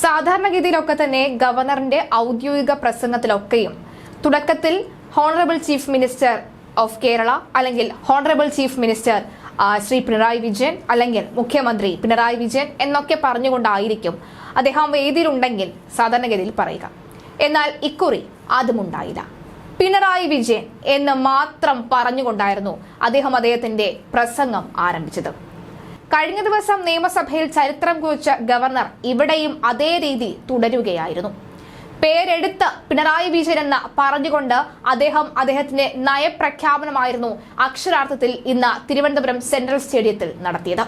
സാധാരണഗതിയിലൊക്കെ തന്നെ ഗവർണറിന്റെ ഔദ്യോഗിക പ്രസംഗത്തിലൊക്കെയും തുടക്കത്തിൽ honourable chief minister of Kerala അല്ലെങ്കിൽ honourable chief minister Shri Pinarayi Vijayan അല്ലെങ്കിൽ മുഖ്യമന്ത്രി പിണറായി വിജയൻ എന്നൊക്കെ പറഞ്ഞുകൊണ്ടായിരിക്കും അദ്ദേഹം വേദിയിലുണ്ടെങ്കിൽ സാധാരണഗതിയിൽ പറയുക. എന്നാൽ ഇക്കുറി അതുമുണ്ടായില്ല. പിണറായി വിജയൻ എന്ന് മാത്രം പറഞ്ഞുകൊണ്ടായിരുന്നു അദ്ദേഹത്തിന്റെ പ്രസംഗം ആരംഭിച്ചത്. കഴിഞ്ഞ ദിവസം നിയമസഭയിൽ ചരിത്രം കുറിച്ച ഗവർണർ ഇവിടെയും അതേ രീതി തുടരുകയായിരുന്നു. പേരെടുത്ത് പിണറായി വിജയൻ എന്ന് പറഞ്ഞുകൊണ്ട് അദ്ദേഹത്തിന്റെ നയപ്രഖ്യാപനമായിരുന്നു അക്ഷരാർത്ഥത്തിൽ ഇന്ന് തിരുവനന്തപുരം സെൻട്രൽ സ്റ്റേഡിയത്തിൽ നടത്തിയത്.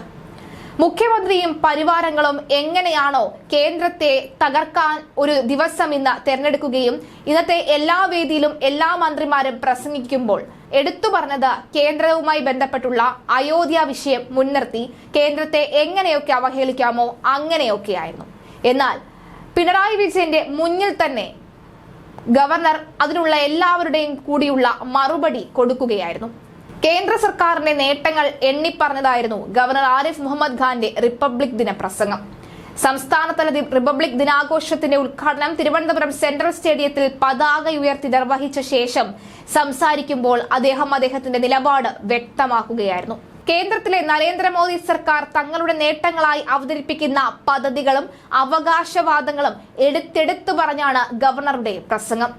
മുഖ്യമന്ത്രിയും പരിവാരങ്ങളും എങ്ങനെയാണോ കേന്ദ്രത്തെ തകർക്കാൻ ഒരു ദിവസം ഇന്ന് തെരഞ്ഞെടുക്കുകയും ഇന്നത്തെ എല്ലാ വേദിയിലും എല്ലാ മന്ത്രിമാരും പ്രസംഗിക്കുമ്പോൾ എടുത്തു പറഞ്ഞത് കേന്ദ്രവുമായി ബന്ധപ്പെട്ടുള്ള അയോധ്യ വിഷയം മുൻനിർത്തി കേന്ദ്രത്തെ എങ്ങനെയൊക്കെ അവഹേളിക്കാമോ അങ്ങനെയൊക്കെയായിരുന്നു. എന്നാൽ പിണറായി വിജയന്റെ മുന്നിൽ തന്നെ ഗവർണർ അതിനുള്ള എല്ലാവരുടെയും കൂടിയുള്ള മറുപടി കൊടുക്കുകയായിരുന്നു. കേന്ദ്ര സർക്കാരിന്റെ നേട്ടങ്ങൾ എണ്ണിപ്പറഞ്ഞതായിരുന്നു ഗവർണർ ആരിഫ് മുഹമ്മദ് ഖാന്റെ റിപ്പബ്ലിക് ദിന പ്രസംഗം. സംസ്ഥാനതല റിപ്പബ്ലിക് ദിനാഘോഷത്തിന്റെ ഉദ്ഘാടനം തിരുവനന്തപുരം സെൻട്രൽ സ്റ്റേഡിയത്തിൽ പതാക ഉയർത്തി നിർവഹിച്ച ശേഷം സംസാരിക്കുമ്പോൾ അദ്ദേഹത്തിന്റെ നിലപാട് വ്യക്തമാക്കുകയായിരുന്നു. കേന്ദ്രത്തിലെ നരേന്ദ്രമോദി സർക്കാർ തങ്ങളുടെ നേട്ടങ്ങളായി അവതരിപ്പിക്കുന്ന പദ്ധതികളും അവകാശവാദങ്ങളും എടുത്തെടുത്തു പറഞ്ഞാണ് ഗവർണറുടെ പ്രസംഗം.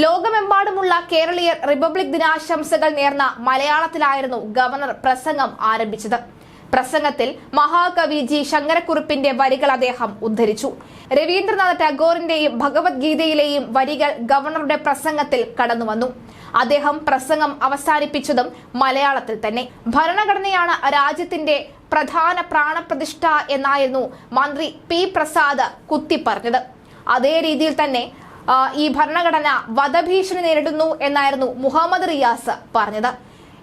ലോകമെമ്പാടുമുള്ള കേരളീയർ റിപ്പബ്ലിക് ദിനാശംസകൾ നേർന്ന മലയാളത്തിലായിരുന്നു ഗവർണർ പ്രസംഗം ആരംഭിച്ചത്. പ്രസംഗത്തിൽ മഹാകവി ജി ശങ്കരക്കുറുപ്പിന്റെ വരികൾ അദ്ദേഹം ഉദ്ധരിച്ചു. രവീന്ദ്രനാഥ് ടാഗോറിന്റെയും ഭഗവത്ഗീതയിലെയും വരികൾ ഗവർണറുടെ പ്രസംഗത്തിൽ കടന്നുവന്നു. അദ്ദേഹം പ്രസംഗം അവസാനിപ്പിച്ചതും മലയാളത്തിൽ തന്നെ. ഭരണഘടനയാണ് രാജ്യത്തിന്റെ പ്രധാന പ്രാണപ്രതിഷ്ഠ എന്നായിരുന്നു മന്ത്രി പി പ്രസാദ് കുത്തിപ്പറഞ്ഞത്. അതേ രീതിയിൽ തന്നെ ഈ ഭരണഘടന വധഭീഷണി നേരിടുന്നു എന്നായിരുന്നു മുഹമ്മദ് റിയാസ് പറഞ്ഞത്.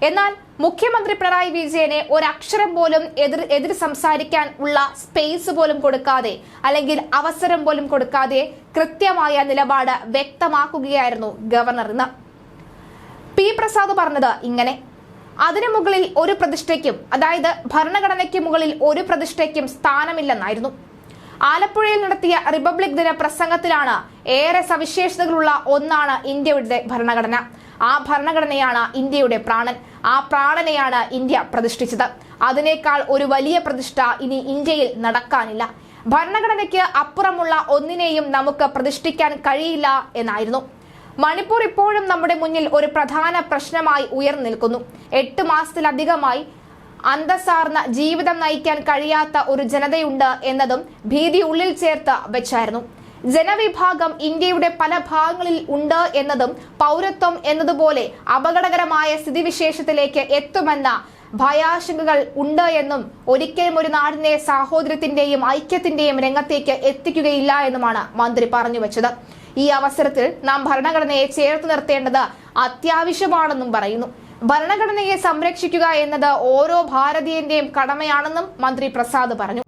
എന്നാൽ മുഖ്യമന്ത്രി പിണറായി വിജയനെ ഒരക്ഷരം പോലും എതിർ സംസാരിക്കാൻ ഉള്ള സ്പേസ് പോലും കൊടുക്കാതെ അല്ലെങ്കിൽ അവസരം പോലും കൊടുക്കാതെ കൃത്യമായ നിലപാട് വ്യക്തമാക്കുകയായിരുന്നു ഗവർണർ. ഇന്ന് പി പ്രസാദ് പറഞ്ഞത് ഇങ്ങനെ: അതിനു മുകളിൽ ഒരു പ്രതിഷ്ഠയ്ക്കും, അതായത് ഭരണഘടനയ്ക്ക് മുകളിൽ ഒരു പ്രതിഷ്ഠയ്ക്കും സ്ഥാനമില്ലെന്നായിരുന്നു. ആലപ്പുഴയിൽ നടത്തിയ റിപ്പബ്ലിക് ദിന പ്രസംഗത്തിലാണ് ഏറെ സവിശേഷതകളുള്ള ഒന്നാണ് ഇന്ത്യയുടെ ഭരണഘടന. ആ ഭരണഘടനയാണ് ഇന്ത്യയുടെ പ്രാണൻ. ആ പ്രാണനെയാണ് ഇന്ത്യ പ്രതിഷ്ഠിച്ചത്. അതിനേക്കാൾ ഒരു വലിയ പ്രതിഷ്ഠ ഇനി ഇന്ത്യയിൽ നടക്കാനില്ല. ഭരണഘടനയ്ക്ക് അപ്പുറമുള്ള ഒന്നിനെയും നമുക്ക് പ്രതിഷ്ഠിക്കാൻ കഴിയില്ല എന്നായിരുന്നു. മണിപ്പൂർ ഇപ്പോഴും നമ്മുടെ മുന്നിൽ ഒരു പ്രധാന പ്രശ്നമായി ഉയർന്നു നിൽക്കുന്നു. 8 മാസത്തിലധികമായി അന്തസ്സാർന്ന ജീവിതം നയിക്കാൻ കഴിയാത്ത ഒരു ജനതയുണ്ട് എന്നതും ഭീതി ഉള്ളിൽ ചേർത്ത് വെച്ചായിരുന്നു. ജനവിഭാഗം ഇന്ത്യയുടെ പല ഭാഗങ്ങളിൽ ഉണ്ട് എന്നതും പൗരത്വം എന്നതുപോലെ അപകടകരമായ സ്ഥിതിവിശേഷത്തിലേക്ക് എത്തുമെന്ന ഭയാശങ്കകൾ ഉണ്ട് എന്നും ഒരിക്കലും ഒരു നാടിനെ സാഹോദര്യത്തിന്റെയും ഐക്യത്തിന്റെയും രംഗത്തേക്ക് എത്തിക്കുകയില്ല എന്നുമാണ് മന്ത്രി പറഞ്ഞു വെച്ചത്. ഈ അവസരത്തിൽ നാം ഭരണഘടനയെ ചേർത്ത് നിർത്തേണ്ടത് അത്യാവശ്യമാണെന്നും പറയുന്നു. ഭരണഘടനയെ സംരക്ഷിക്കുക എന്നത് ഓരോ ഭാരതീയന്റെയും കടമയാണെന്നും മന്ത്രി പ്രസാദ് പറഞ്ഞു.